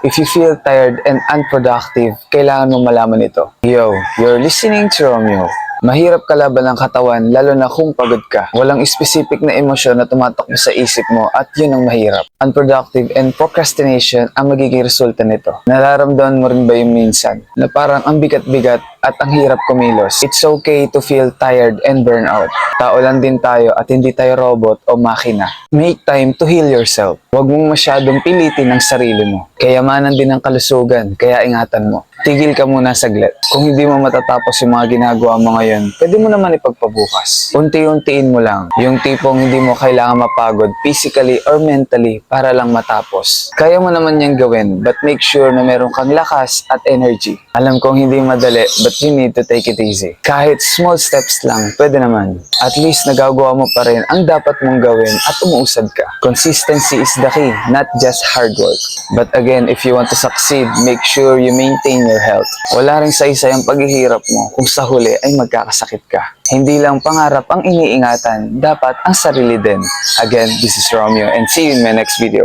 If you feel tired and unproductive, kailangan mong malaman ito. Yo, you're listening to Romeo. Mahirap kalaban ng katawan lalo na kung pagod ka. Walang specific na emosyon na tumatakbo sa isip mo at yun ang mahirap. Unproductive and procrastination ang magiging resulta nito. Nararamdaman mo rin ba yung minsan na parang ang bigat-bigat at ang hirap kumilos? It's okay to feel tired and burn out. Tao lang din tayo at hindi tayo robot o makina. Make time to heal yourself. Huwag mong masyadong pilitin ang sarili mo. Kayamanan din ang kalusugan, kaya ingatan mo. Tigil ka muna saglit. Kung hindi mo matatapos yung mga ginagawa mo ngayon, pwede mo naman ipagpabukas. Unti-untiin mo lang. Yung tipong hindi mo kailangan mapagod physically or mentally para lang matapos. Kaya mo naman yung gawin, but make sure na meron kang lakas at energy. Alam kong hindi madali, but you need to take it easy. Kahit small steps lang, pwede naman. At least nagagawa mo pa rin ang dapat mong gawin at umuusad ka. Consistency is the key, not just hard work. But again, if you want to succeed, make sure you maintain your health. Wala ring saysay ang paghihirap mo kung sa huli ay magkakasakit ka. Hindi lang pangarap ang iniingatan, dapat ang sarili din. Again, this is Romeo and see you in my next video.